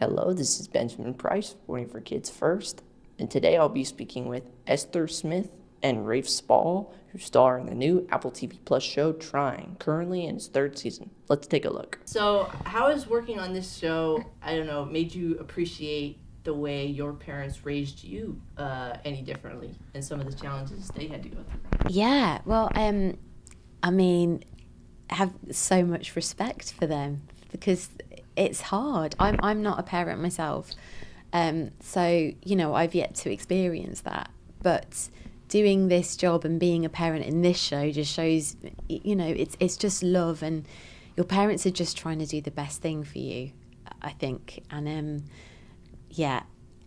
Hello, this is Benjamin Price, reporting for Kids First, and today I'll be speaking with Esther Smith and Rafe Spall, who star in the new Apple TV Plus show Trying, currently in its third season. Let's take a look. So, how has working on this show, made you appreciate the way your parents raised you any differently and some of the challenges they had to go through? Yeah, well, I have so much respect for them because it's hard. I'm not a parent myself, so I've yet to experience that. But doing this job and being a parent in this show just shows, it's just love, and your parents are just trying to do the best thing for you, I think. And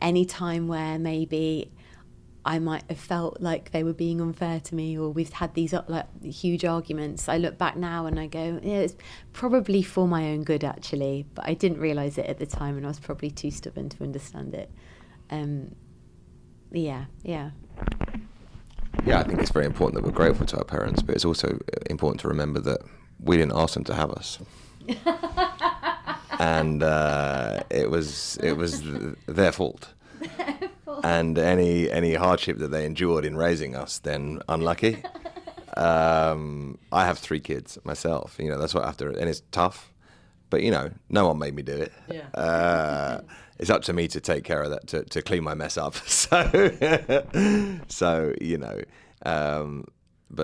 any time where maybe I might have felt like they were being unfair to me, or we've had these huge arguments, I look back now and I go, yeah, it's probably for my own good actually, but I didn't realise it at the time, and I was probably too stubborn to understand it. Yeah, I think it's very important that we're grateful to our parents, but it's also important to remember that we didn't ask them to have us. And it was their fault. And any hardship that they endured in raising us, then unlucky. I have 3 kids myself. That's what I have to, and it's tough. But no one made me do it. Yeah. It's up to me to take care of that, to clean my mess up. But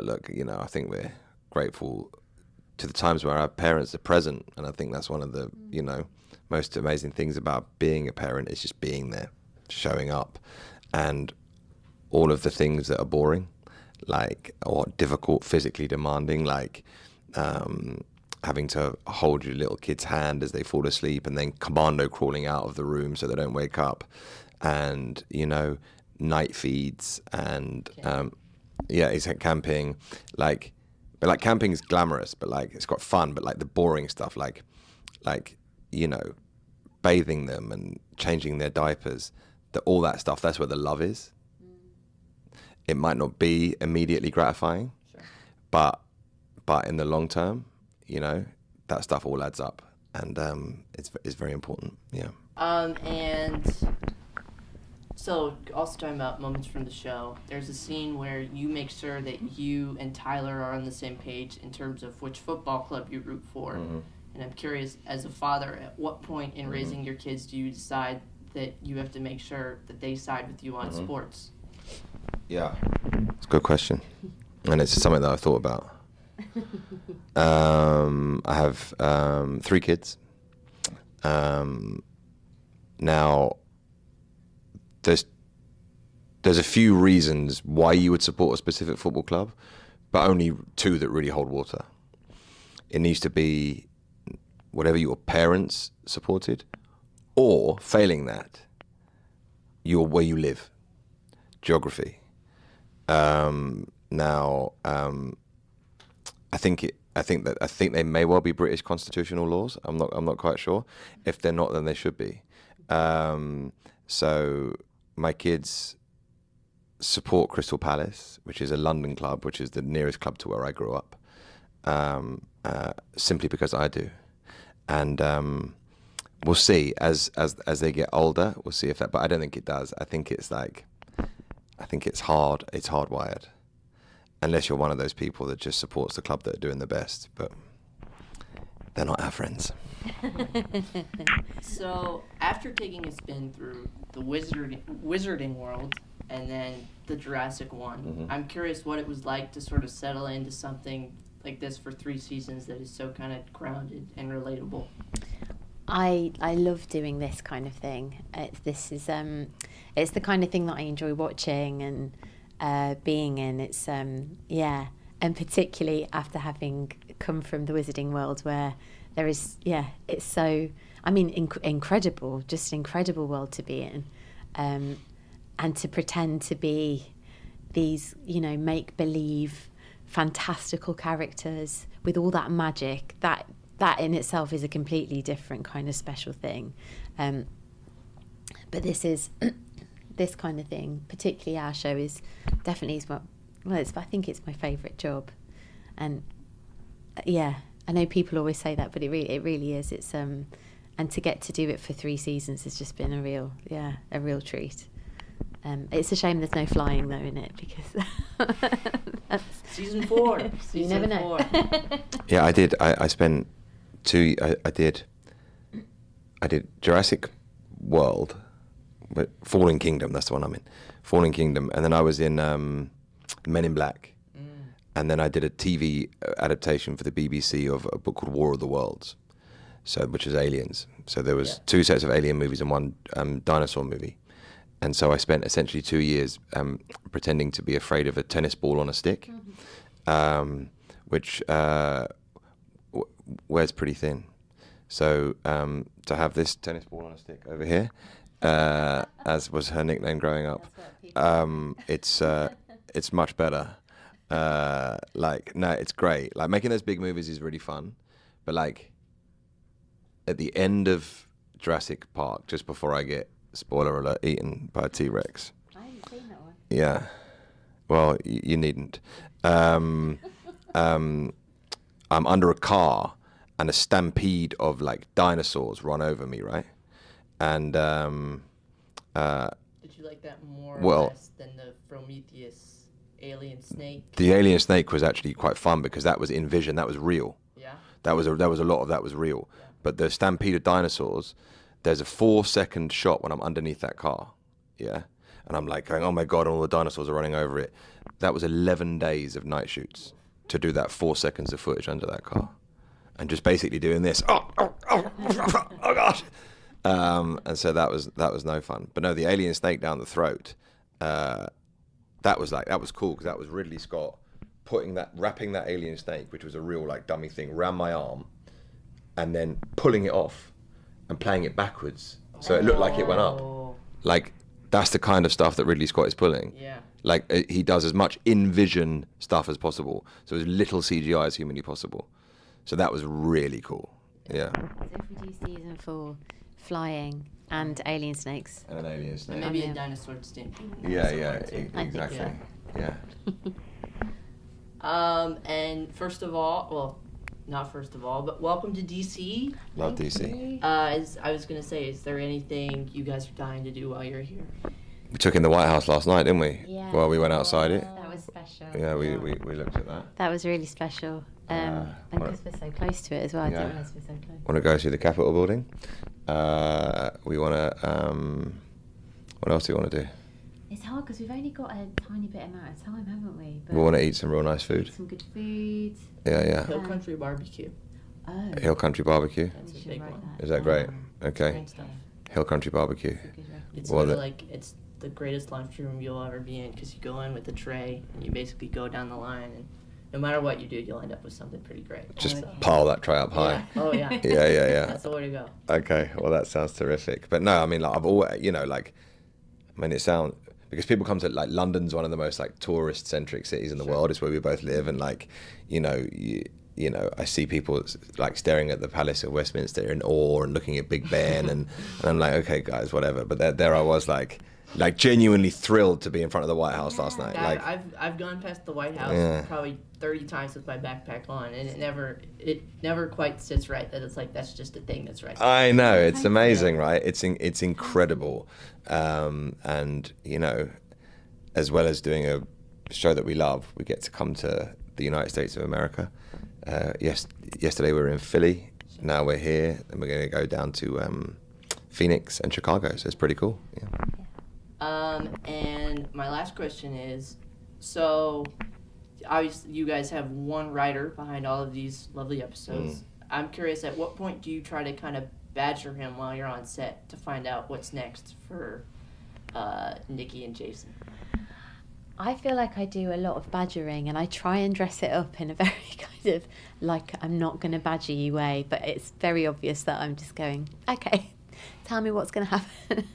look, I think we're grateful to the times where our parents are present, and I think that's one of the most amazing things about being a parent is just being there, showing up, and all of the things that are boring, or difficult, physically demanding, having to hold your little kid's hand as they fall asleep, and then commando crawling out of the room so they don't wake up, and night feeds, and it's like camping, but camping is glamorous, but it's got fun, but the boring stuff, bathing them and changing their diapers, all that stuff, that's where the love is. It might not be immediately gratifying, sure, but in the long term, that stuff all adds up, and it's very important. Yeah. And so also talking about moments from the show, there's a scene where you make sure that you and Tyler are on the same page in terms of which football club you root for. Mm-hmm. And I'm curious, as a father, at what point in raising your kids do you decide that you have to make sure that they side with you on sports? Yeah, it's a good question, and it's something that I've thought about. I have 3 kids. Now, there's a few reasons why you would support a specific football club, but only 2 that really hold water. It needs to be whatever your parents supported, or failing that, where you live, geography. I think they may well be British constitutional laws. I'm not quite sure. If they're not, then they should be. So my kids support Crystal Palace, which is a London club, which is the nearest club to where I grew up, simply because I do. And we'll see as they get older. We'll see if that. But I don't think it does. I think it's hard. It's hardwired. Unless you're one of those people that just supports the club that are doing the best, but they're not our friends. So, after taking a spin through the Wizarding World and then the Jurassic one, I'm curious what it was like to sort of settle into something like this for 3 seasons that is so kind of grounded and relatable. I love doing this kind of thing. It's the kind of thing that I enjoy watching and being in. It's and particularly after having come from the Wizarding World, where there is it's so incredible, just an incredible world to be in, and to pretend to be these make believe fantastical characters with all that magic, that in itself is a completely different kind of special thing. But this is this kind of thing, particularly our show, is definitely I think it's my favourite job. And I know people always say that, but it really is. It's and to get to do it for 3 seasons has just been a real treat. It's a shame there's no flying though in it, because that's, Season 4. you Season never know. 4. Yeah, I did. I spent I did Jurassic World, Fallen Kingdom. That's the one I'm in. Fallen Kingdom, and then I was in Men in Black, and then I did a TV adaptation for the BBC of a book called War of the Worlds, which is aliens. So there was 2 sets of alien movies and 1 dinosaur movie. And so I spent essentially 2 years pretending to be afraid of a tennis ball on a stick, which wears pretty thin. So to have this tennis ball on a stick over here, as was her nickname growing up, it's much better. No, it's great. Like, making those big movies is really fun, but like at the end of Jurassic Park, just before I get, spoiler alert, eaten by a T-Rex. I haven't seen that one. Yeah. Well, you needn't. I'm under a car and a stampede of like dinosaurs run over me, right? And Did you like that more Well- or less than the Prometheus alien snake? the alien snake was actually quite fun because that was in vision, that was real. Yeah. There was a lot of that was real. But the stampede of dinosaurs, there's a 4-second shot when I'm underneath that car, yeah? And I'm like going, oh my God, all the dinosaurs are running over it. That was 11 days of night shoots to do that 4 seconds of footage under that car. And just basically doing this, oh God. And so that was no fun. But no, the alien snake down the throat, that was cool because that was Ridley Scott wrapping that alien snake, which was a real like dummy thing, around my arm, and then pulling it off and playing it backwards so it looked like it went up. Like, that's the kind of stuff that Ridley Scott is pulling. Yeah. Like, he does as much in-vision stuff as possible, so as little CGI as humanly possible. So that was really cool. Yeah. So if we do season 4, flying and alien snakes. And an alien snake. Maybe Yeah. a dinosaur stampede. Yeah, exactly. Yeah. And first of all, well, not first of all, but welcome to DC. Love DC. I was gonna say, is there anything you guys are dying to do while you're here? We took in the White House last night, didn't we? Yeah. Well, we went outside it. That was special. Yeah, we looked at that. That was really special. And because we're so close to it as well, I Yeah. didn't realise we're so close. Want to go see the Capitol building. We want to. What else do we want to do? It's hard because we've only got a tiny bit amount of time, haven't we? We want to eat some real nice food. Some good food. Yeah. Hill Country Barbecue. Oh. Hill Country Barbecue. That's We a should big write one. that. Is that great? Mm-hmm. Okay. Great stuff. Hill Country Barbecue. Good reference. It's Well, literally like it's the greatest lunchroom you'll ever be in because you go in with a tray and you basically go down the line, and no matter what you do, you'll end up with something pretty great. Just So- pile that tray up high. Yeah. Oh yeah. Yeah. That's the way to go. Okay, well that sounds terrific. But no, I mean, like, I've always, it sounds, because people come to, like, London's one of the most like tourist-centric cities in the world. It's where we both live, and like, I see people like staring at the Palace of Westminster in awe and looking at Big Ben, and I'm like, okay, guys, whatever. But there I was, like genuinely thrilled to be in front of the White House last night. Yeah, Like, I've gone past the White House Yeah. probably 30 times with my backpack on, and it never quite sits right that it's like that's just a thing that's right. I know, it's amazing, right? It's incredible, and as well as doing a show that we love, we get to come to the United States of America. Yesterday we were in Philly. Now we're here, and we're going to go down to Phoenix and Chicago. So it's pretty cool. Yeah. And my last question is, so obviously you guys have one writer behind all of these lovely episodes. I'm curious, at what point do you try to kind of badger him while you're on set to find out what's next for Nikki and Jason? I feel like I do a lot of badgering, and I try and dress it up in a very kind of like I'm not going to badger you way, but it's very obvious that I'm just going, okay, tell me what's going to happen.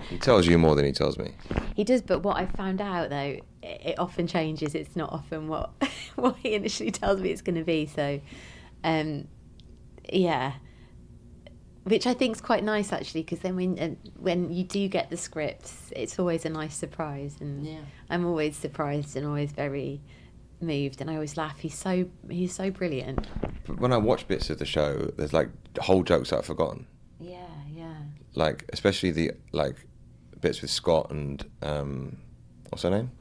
He tells you more than he tells me. He does, but what I've found out though, it often changes. It's not often what what he initially tells me it's going to be. So, yeah, which I think is quite nice actually, because then when you do get the scripts, it's always a nice surprise, and Yeah. I'm always surprised and always very moved, and I always laugh. He's so brilliant. But when I watch bits of the show, there's like whole jokes that I've forgotten. Yeah. like especially the bits with Scott and what's her name?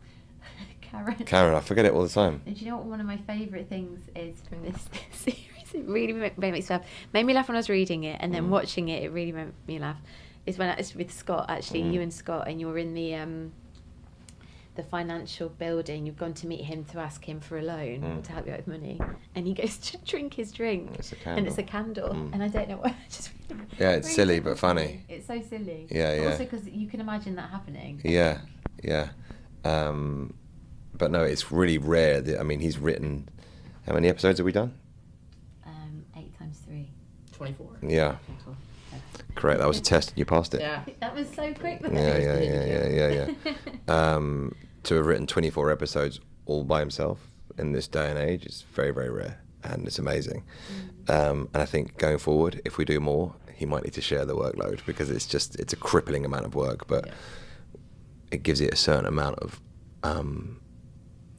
Karen. I forget it all the time. And do you know what one of my favourite things is from this series? It really made me laugh. Made me laugh when I was reading it, and then watching it, it really made me laugh. Is when it's with Scott, actually, you and Scott, and you're in the financial building. You've gone to meet him to ask him for a loan to help you out with money, and he goes to drink his drink, and it's a candle, and I don't know what. Yeah, it's really silly but funny. It's so silly. Yeah. Also, because you can imagine that happening. Yeah. But no, it's really rare. I mean, he's written. How many episodes have we done? 8 times 3. 24. Yeah. Correct. That was a test. You passed it. Yeah. That was so quick. Yeah. To have written 24 episodes all by himself in this day and age is very, very rare, and it's amazing. And I think going forward, if we do more, he might need to share the workload, because it's a crippling amount of work, but it gives it a certain amount of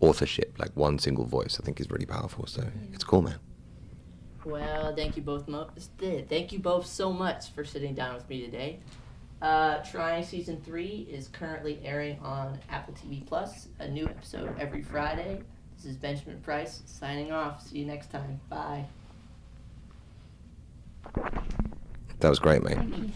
authorship, like one single voice. I think is really powerful. So it's cool, man. Well, thank you both. Thank you both so much for sitting down with me today. Trying Season 3 is currently airing on Apple TV Plus. A new episode every Friday. This is Benjamin Price signing off. See you next time. Bye. That was great, mate. Thank you.